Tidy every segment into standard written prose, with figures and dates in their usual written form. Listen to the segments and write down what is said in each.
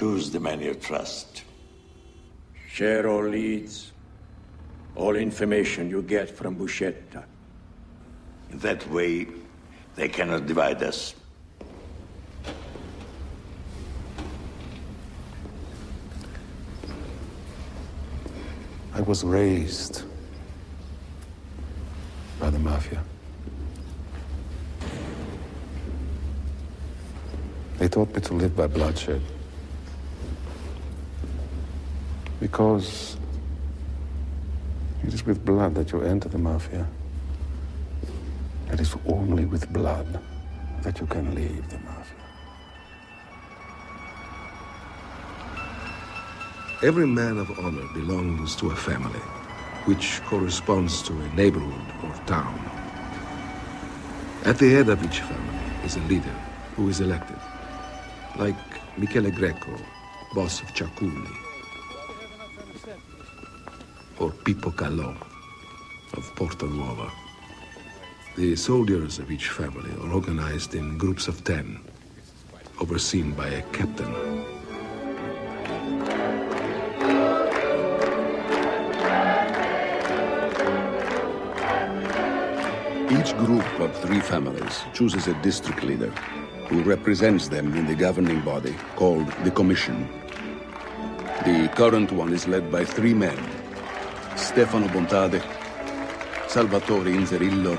Choose the man you trust. Share all leads, all information you get from Buscetta. In that way, they cannot divide us. I was raised by the Mafia. They taught me to live by bloodshed. Because it is with blood that you enter the Mafia. It is only with blood that you can leave the Mafia. Every man of honor belongs to a family, which corresponds to a neighborhood or town. At the head of each family is a leader who is elected, like Michele Greco, boss of Ciaculli, or Pippo Callò of Porta Nuova. The soldiers of each family are organized in groups of 10, overseen by a captain. Each group of 3 families chooses a district leader who represents them in the governing body called the Commission. The current one is led by 3 men: Stefano Bontade, Salvatore Inzerillo,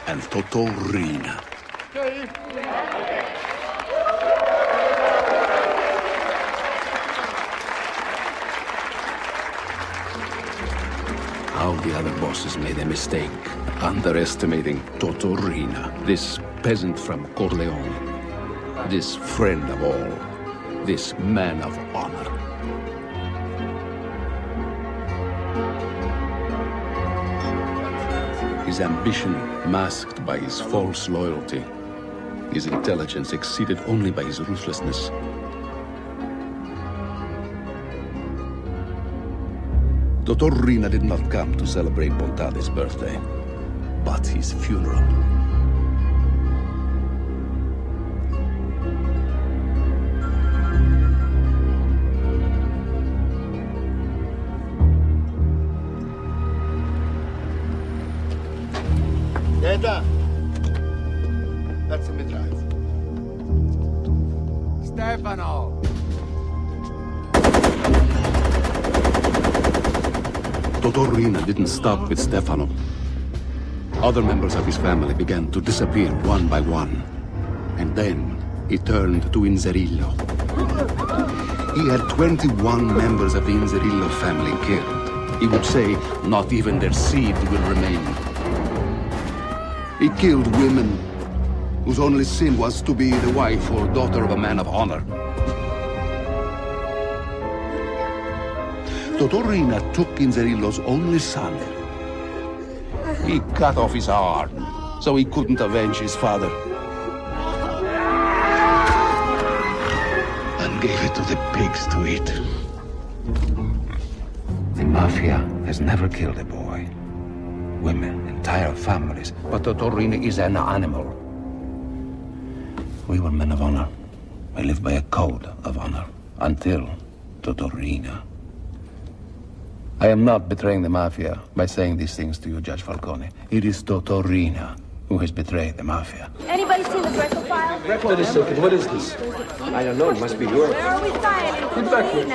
and Totò Riina. How the other bosses made a mistake, underestimating Totò Riina, this peasant from Corleone, this friend of all, this man of honor. His ambition masked by his false loyalty, his intelligence exceeded only by his ruthlessness. Totò Riina did not come to celebrate Bontade's birthday, but his funeral. Deda, that's a mid-drive. Stefano! Totò Riina didn't stop with Stefano. Other members of his family began to disappear one by one. And then he turned to Inzerillo. He had 21 members of the Inzerillo family killed. He would say, not even their seed will remain. He killed women whose only sin was to be the wife or daughter of a man of honor. Totò Riina took Inzerillo's only son. He cut off his arm, so he couldn't avenge his father. And gave it to the pigs to eat. The Mafia has never killed a boy. Women, entire families. But Totò Riina is an animal. We were men of honor. We lived by a code of honor. Until Totò Riina. I am not betraying the Mafia by saying these things to you, Judge Falcone. It is Totò Riina who has betrayed the Mafia. Anybody seen the Greco file? Wait a second, what is this? I don't know, it must be yours. Where are we filing? Get back here.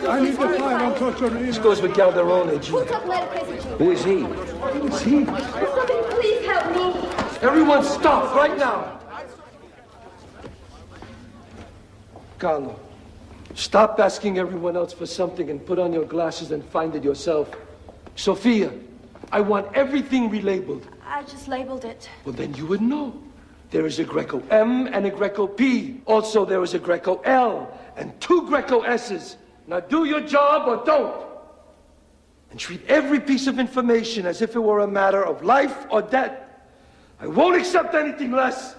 I need to find on Totò Riina. This goes with Calderone, G. Who took Letterface? Who is he? Who is he? Somebody please help me. Everyone stop, right now! Carlo, stop asking everyone else for something and put on your glasses and find it yourself. Sophia, I want everything relabeled. I just labeled it. Well, then you would know. There is a Greco M and a Greco P. Also, there is a Greco L and 2 Greco S's. Now do your job or don't. And treat every piece of information as if it were a matter of life or death. I won't accept anything less.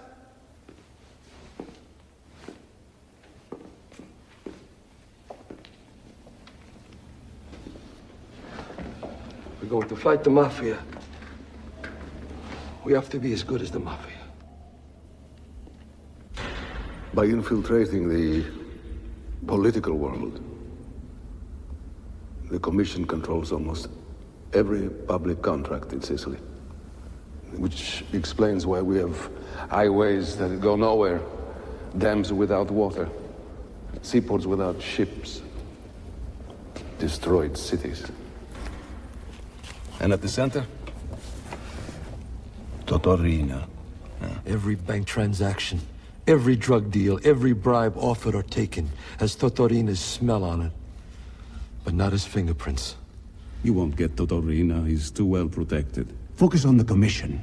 We're going to fight the Mafia. We have to be as good as the Mafia. By infiltrating the political world, the Commission controls almost every public contract in Sicily. Which explains why we have highways that go nowhere, dams without water, seaports without ships, destroyed cities. And at the center? Totorina. Every bank transaction, every drug deal, every bribe offered or taken has Totorina's smell on it, but not his fingerprints. You won't get Totorina. He's too well protected. Focus on the Commission.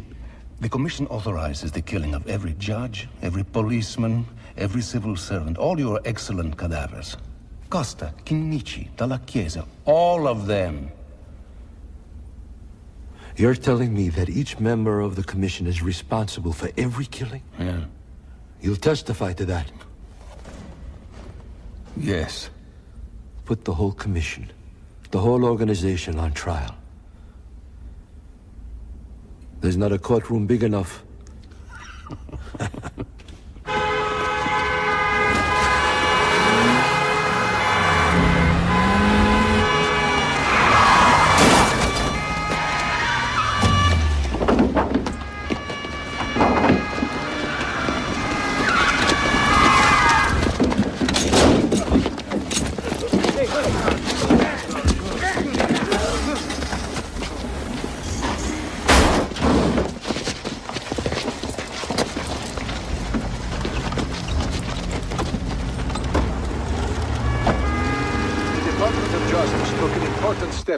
The Commission authorizes the killing of every judge, every policeman, every civil servant, all your excellent cadavers. Costa, Chinnici, Dalla Chiesa, all of them. You're telling me that each member of the Commission is responsible for every killing? Yeah. You'll testify to that. Yes. Put the whole Commission, the whole organization on trial. There's not a courtroom big enough.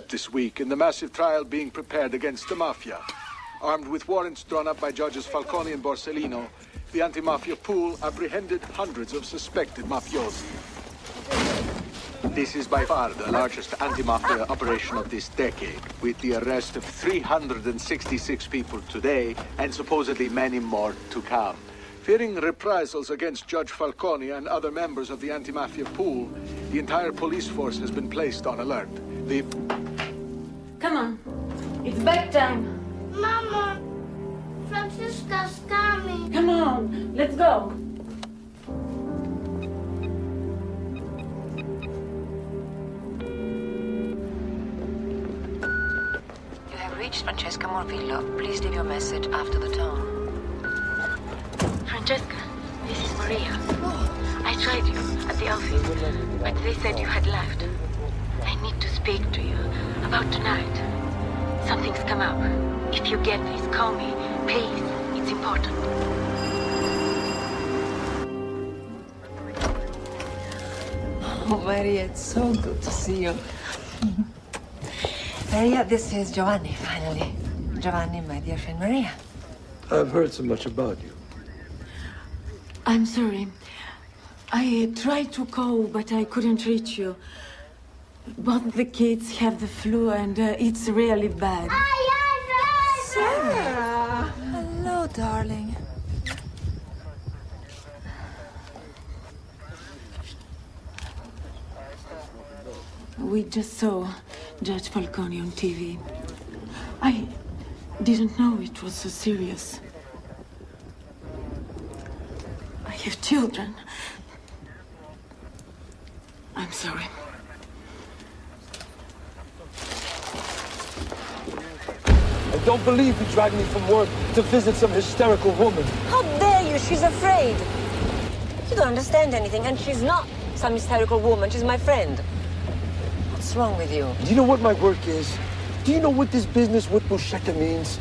This week in the massive trial being prepared against the Mafia. Armed with warrants drawn up by judges Falcone and Borsellino, the anti-Mafia pool apprehended hundreds of suspected mafiosi. This is by far the largest anti-Mafia operation of this decade, with the arrest of 366 people today and supposedly many more to come. Fearing reprisals against Judge Falcone and other members of the anti-Mafia pool, the entire police force has been placed on alert. Come on. It's bedtime. Mama, Francisca's coming. Come on, let's go. You have reached Francesca Morvillo. Please leave your message after the tone. Francesca, this is Maria. I tried you at the office, but they said you had left. I need to speak to you about tonight. Something's come up. If you get this, call me. Please, it's important. Oh, Maria, it's so good to see you. Maria, this is Giovanni, finally. Giovanni, my dear friend Maria. I've heard so much about you. I'm sorry. I tried to call, but I couldn't reach you. Both the kids have the flu, and it's really bad. Sarah! Hello, darling. We just saw Judge Falcone on TV. I didn't know it was so serious. I have children. I'm sorry. I don't believe you dragged me from work to visit some hysterical woman. How dare you? She's afraid. You don't understand anything, and she's not some hysterical woman. She's my friend. What's wrong with you? Do you know what my work is? Do you know what this business with Buscetta means?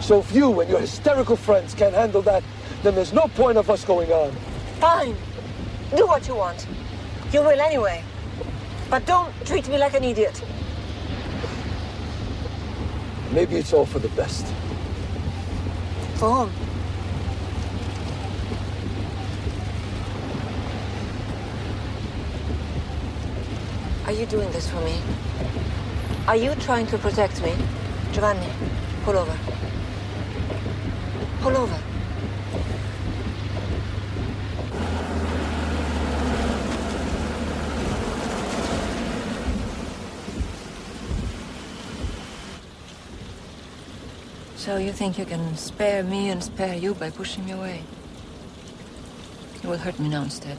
So if you and your hysterical friends can't handle that, then there's no point of us going on. Fine. Do what you want. You will anyway. But don't treat me like an idiot. Maybe it's all for the best. For whom? Are you doing this for me? Are you trying to protect me? Giovanni, pull over. Pull over. So you think you can spare me and spare you by pushing me away? You will hurt me now instead.